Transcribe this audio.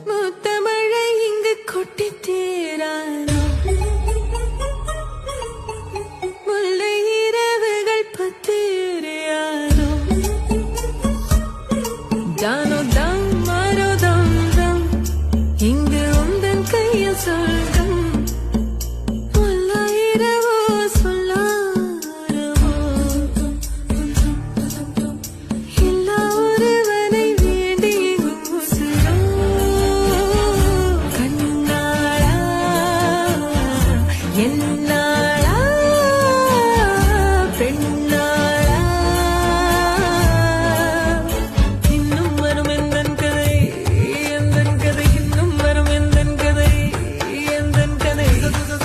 முத்தமழை இங்கு கொட்டி தீரானோ, முல்லை இரவுகள் பத்திரியானோ, ஜானோ தம் மாரோ தம் தம், இங்கு உந்தன் கையில் சொல்கம், முல்லை இரவோ சொல்லாரவோ, எல்லா ஒருவனை வேண்டி உசுரோ, கண்ணாளா என்